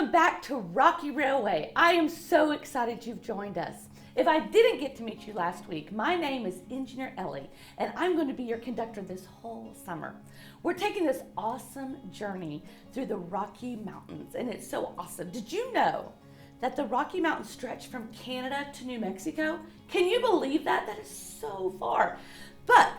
Welcome back to Rocky Railway. I am so excited you've joined us. If I didn't get to meet you last week, my name is Engineer Ellie, and I'm going to be your conductor this whole summer. We're taking this awesome journey through the Rocky Mountains, and it's so awesome. Did you know that the Rocky Mountains stretch from Canada to New Mexico? Can you believe that? That is so far. But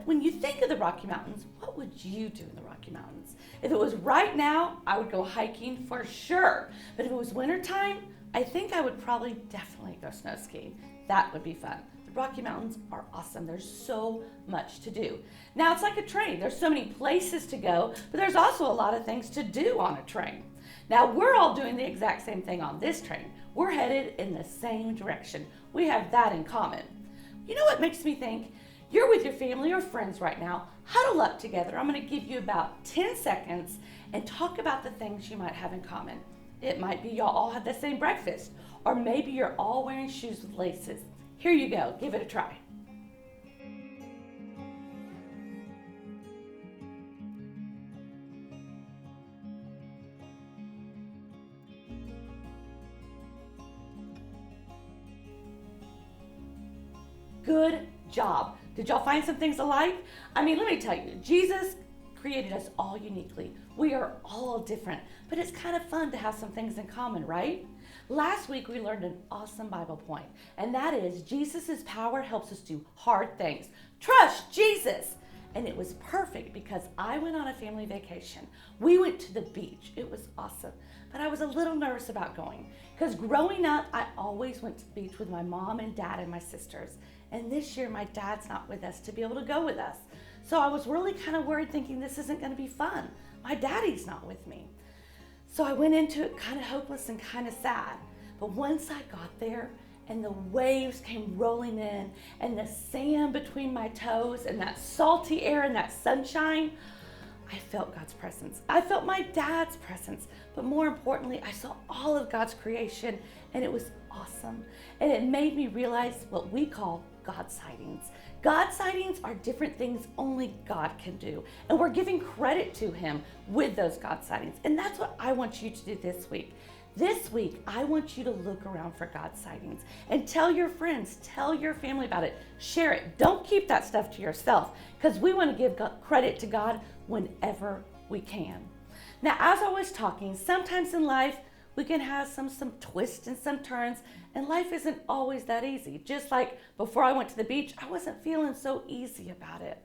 when you think of the Rocky Mountains, what would you do in the Rocky Mountains? If it was right now, I would go hiking for sure. But if it was wintertime, I think I would probably definitely go snow skiing. That would be fun. The Rocky Mountains are awesome. There's so much to do. Now it's like a train. There's so many places to go, but there's also a lot of things to do on a train. Now we're all doing the exact same thing on this train. We're headed in the same direction. We have that in common. You know what makes me think? You're with your family or friends right now. Huddle up together. I'm going to give you about 10 seconds and talk about the things you might have in common. It might be y'all all had the same breakfast, or maybe you're all wearing shoes with laces. Here you go. Give it a try. Good job. Did y'all find some things alike? I mean, let me tell you, Jesus created us all uniquely. We are all different, but it's kind of fun to have some things in common, right? Last week, we learned an awesome Bible point, and that is Jesus' power helps us do hard things. Trust Jesus. And it was perfect because I went on a family vacation. We went to the beach. It was awesome, but I was a little nervous about going because growing up, I always went to the beach with my mom and dad and my sisters. And this year, my dad's not with us to be able to go with us. So I was really kind of worried thinking this isn't going to be fun. My daddy's not with me. So I went into it kind of hopeless and kind of sad. But once I got there and the waves came rolling in and the sand between my toes and that salty air and that sunshine, I felt God's presence. I felt my dad's presence. But more importantly, I saw all of God's creation and it was awesome. And it made me realize what we call God sightings. God sightings are different things only God can do. And we're giving credit to Him with those God sightings. And that's what I want you to do this week. This week, I want you to look around for God sightings and tell your friends, tell your family about it, share it. Don't keep that stuff to yourself because we want to give credit to God whenever we can. Now, as I was talking, sometimes in life, we can have some twists and some turns, and life isn't always that easy. Just like before I went to the beach, I wasn't feeling so easy about it.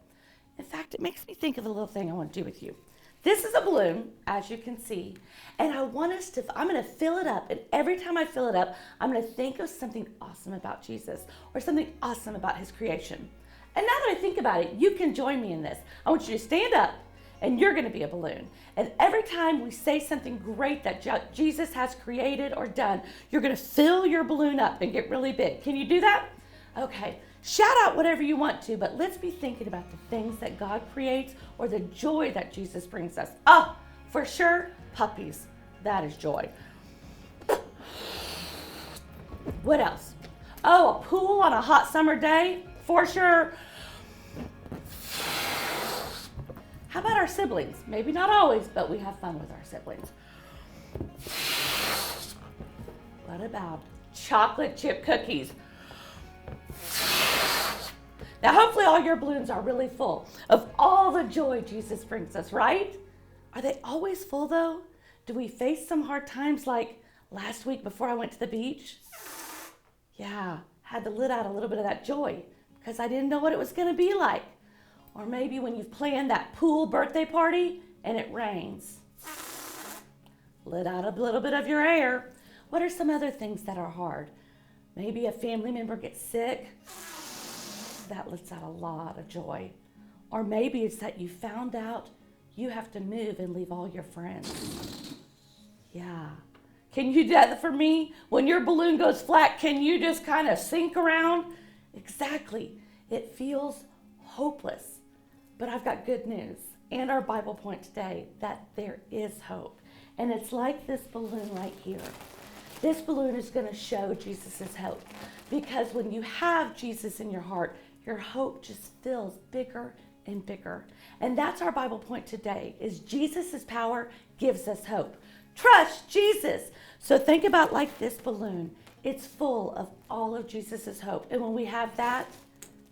In fact, it makes me think of a little thing I want to do with you. This is a balloon, as you can see, and I'm going to fill it up, and every time I fill it up, I'm going to think of something awesome about Jesus or something awesome about His creation. And now that I think about it, you can join me in this. I want you to stand up, and you're going to be a balloon. And every time we say something great that Jesus has created or done, you're going to fill your balloon up and get really big. Can you do that? Okay. Shout out whatever you want to, but let's be thinking about the things that God creates or the joy that Jesus brings us. Oh, for sure, puppies. That is joy. What else? Oh, a pool on a hot summer day? For sure. How about our siblings? Maybe not always, but we have fun with our siblings. What about chocolate chip cookies? Now, hopefully all your balloons are really full of all the joy Jesus brings us, right? Are they always full, though? Do we face some hard times like last week before I went to the beach? Yeah, had to let out a little bit of that joy because I didn't know what it was going to be like. Or maybe when you've planned that pool birthday party and it rains. Let out a little bit of your air. What are some other things that are hard? Maybe a family member gets sick. That lets out a lot of joy. Or maybe it's that you found out you have to move and leave all your friends. Yeah. Can you do that for me? When your balloon goes flat, can you just kind of sink around? Exactly. It feels hopeless. But I've got good news and our Bible point today that there is hope. And it's like this balloon right here. This balloon is going to show Jesus' hope because when you have Jesus in your heart, your hope just feels bigger and bigger. And that's our Bible point today is Jesus' power gives us hope. Trust Jesus. So think about like this balloon. It's full of all of Jesus's hope. And when we have that,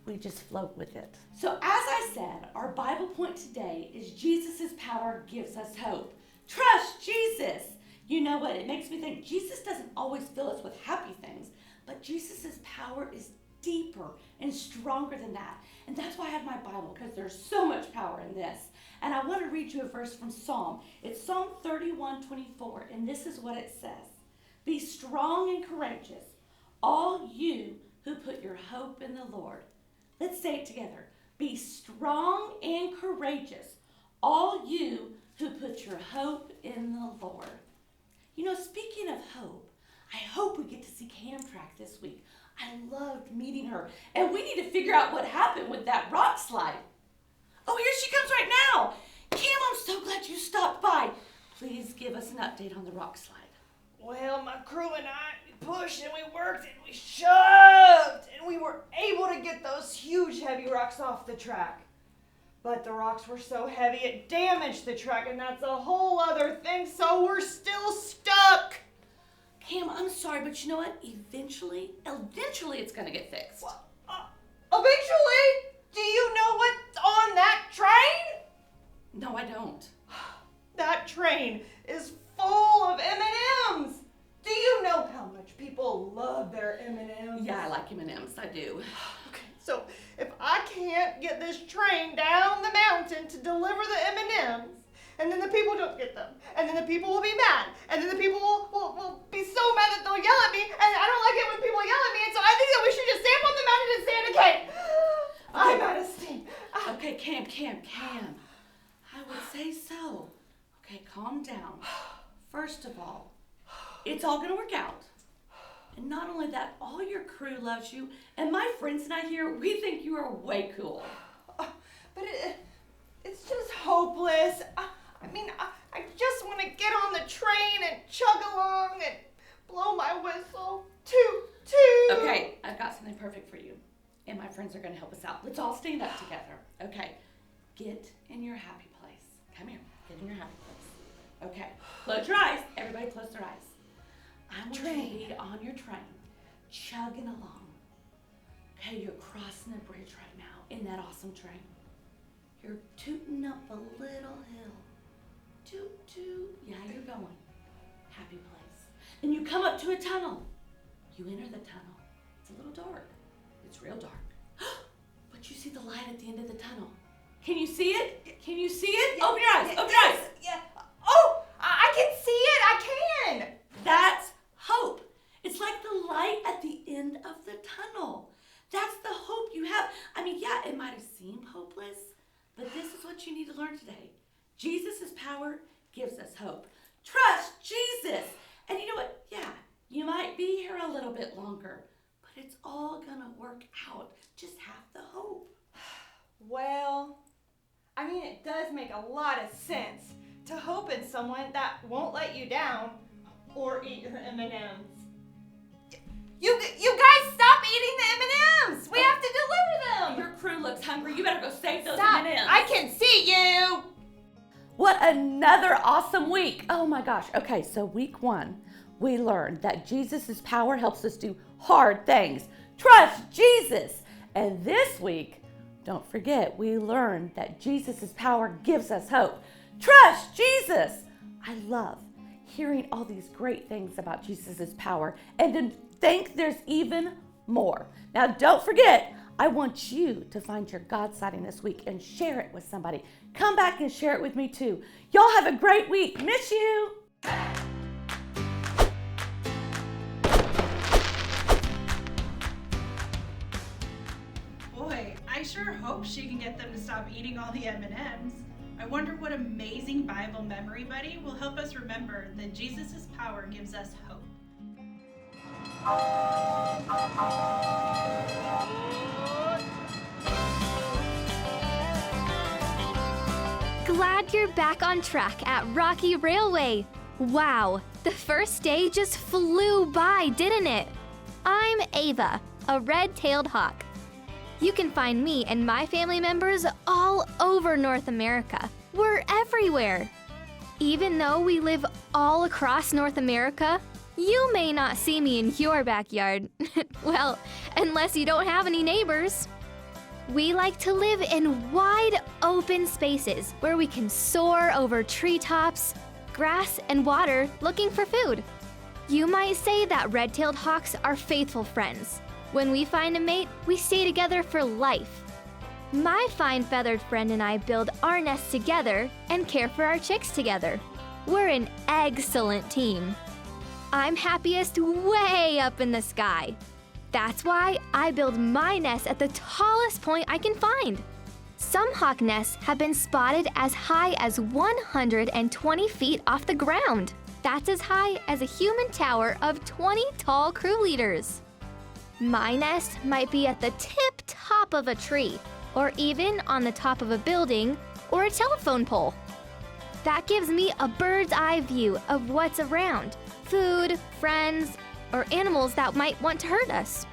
we just float with it. So as I said, our Bible point today is Jesus's power gives us hope. Trust Jesus. You know what? It makes me think Jesus doesn't always fill us with happy things, but Jesus's power is deeper and stronger than that. And that's why I have my Bible, because there's so much power in this. And I want to read you a verse from Psalm. It's Psalm 31:24, and this is what it says. Be strong and courageous, all you who put your hope in the Lord. Let's say it together. Be strong and courageous, all you who put your hope in the Lord. You know, speaking of hope, I hope we get to see Camtrack this week. I loved meeting her, and we need to figure out what happened with that rock slide. Oh, here she comes right now. Cam, I'm so glad you stopped by. Please give us an update on the rock slide. Well, my crew and I, we pushed and we worked and we shoved, and we were able to get those huge heavy rocks off the track. But the rocks were so heavy it damaged the track, and that's a whole other thing, so we're still stuck. Cam, I'm sorry, but you know what? Eventually it's gonna get fixed. Well, eventually? Do you know what's on that train? No, I don't. That train is full of M&Ms. Do you know how much people love their M&Ms? Yeah, I like M&Ms, I do. Okay, so if I can't get this train down the mountain to deliver the M&Ms, and then the people don't get them, and then the people will be mad, and then the people will be so mad that they'll yell at me, and I don't like it when people yell at me, and so I think that we should just stand on the mountain and stand again. I'm out of steam. Okay, Cam. I would say so. Okay, calm down. First of all, it's all gonna work out. And not only that, all your crew loves you, and my friends and I here, we think you are way cool. But it's just hopeless. I just want to get on the train and chug along and blow my whistle. Toot. Okay, I've got something perfect for you. And my friends are going to help us out. Let's all stand up together. Okay, get in your happy place. Come here, get in your happy place. Okay, close your eyes. Everybody close their eyes. I want you to be on your train, chugging along. Okay, you're crossing the bridge right now in that awesome train. You're tooting up a little hill. Toot, toot. Yeah, you're going. Happy place. Then you come up to a tunnel. You enter the tunnel. It's a little dark. It's real dark. But you see the light at the end of the tunnel. Can you see it? Can you see it? Open your eyes. Open your eyes. Yeah. Oh, I can see it. I can. That's hope. It's like the light at the end of the tunnel. That's the hope you have. Yeah, it might have seemed hopeless, but this is what you need to learn today. Jesus' power gives us hope. Trust Jesus. And you know what? Yeah, you might be here a little bit longer, but it's all gonna work out. Just have the hope. Well, it does make a lot of sense to hope in someone that won't let you down or eat your M&Ms. You guys stop eating the M&Ms! We have to deliver them! Your crew looks hungry. You better go save those Stop. M&Ms. I can see you! What another awesome week. Oh my gosh. Okay, so week 1, we learned that Jesus' power helps us do hard things. Trust Jesus. And this week, don't forget, we learned that Jesus' power gives us hope. Trust Jesus. I love hearing all these great things about Jesus' power and to think there's even more. Now, don't forget, I want you to find your God sighting this week and share it with somebody. Come back and share it with me too. Y'all have a great week. Miss you. Boy, I sure hope she can get them to stop eating all the M&Ms. I wonder what amazing Bible memory buddy will help us remember that Jesus' power gives us hope. Glad you're back on track at Rocky Railway. Wow, the first day just flew by, didn't it? I'm Ava, a red-tailed hawk. You can find me and my family members all over North America. We're everywhere. Even though we live all across North America, you may not see me in your backyard. Well, unless you don't have any neighbors. We like to live in wide open spaces where we can soar over treetops, grass, and water looking for food. You might say that red-tailed hawks are faithful friends. When we find a mate, we stay together for life. My fine feathered friend and I build our nest together and care for our chicks together. We're an excellent team. I'm happiest way up in the sky. That's why I build my nest at the tallest point I can find. Some hawk nests have been spotted as high as 120 feet off the ground. That's as high as a human tower of 20 tall crew leaders. My nest might be at the tip top of a tree, or even on the top of a building or a telephone pole. That gives me a bird's eye view of what's around: food, friends, or animals that might want to hurt us.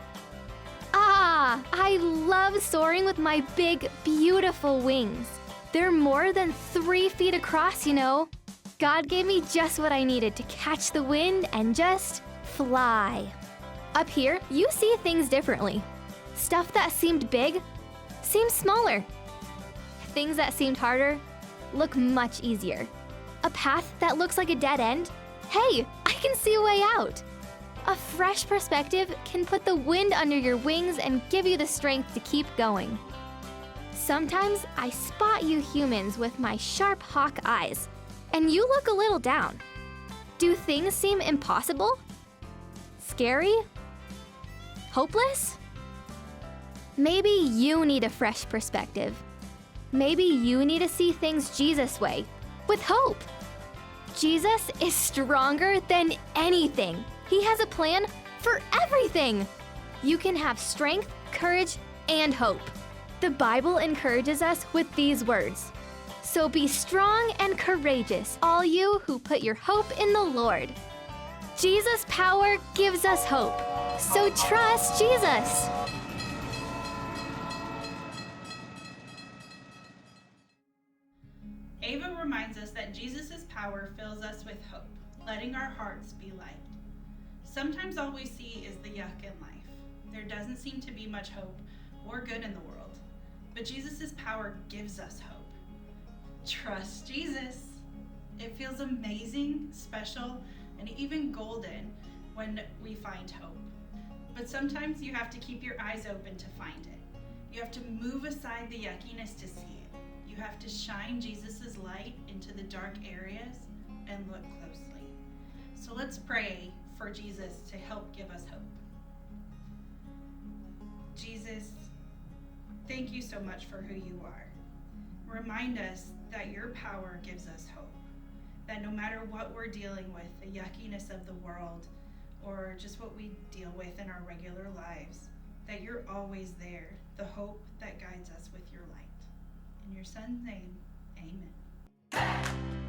I love soaring with my big, beautiful wings. They're more than 3 feet across, you know. God gave me just what I needed to catch the wind and just fly. Up here, you see things differently. Stuff that seemed big seems smaller. Things that seemed harder look much easier. A path that looks like a dead end, hey, I can see a way out. A fresh perspective can put the wind under your wings and give you the strength to keep going. Sometimes I spot you humans with my sharp hawk eyes, and you look a little down. Do things seem impossible? Scary? Hopeless? Maybe you need a fresh perspective. Maybe you need to see things Jesus' way, with hope. Jesus is stronger than anything. He has a plan for everything. You can have strength, courage, and hope. The Bible encourages us with these words. So be strong and courageous, all you who put your hope in the Lord. Jesus' power gives us hope. So trust Jesus. Ava reminds us that Jesus' power fills us with hope, letting our hearts be light. Sometimes all we see is the yuck in life. There doesn't seem to be much hope or good in the world, but Jesus' power gives us hope. Trust Jesus. It feels amazing, special, and even golden when we find hope. But sometimes you have to keep your eyes open to find it. You have to move aside the yuckiness to see it. You have to shine Jesus' light into the dark areas and look closely. So let's pray for Jesus to help give us hope. Jesus, thank you so much for who you are. Remind us that your power gives us hope, that no matter what we're dealing with, the yuckiness of the world, or just what we deal with in our regular lives, that you're always there, the hope that guides us with your light. In your son's name, amen.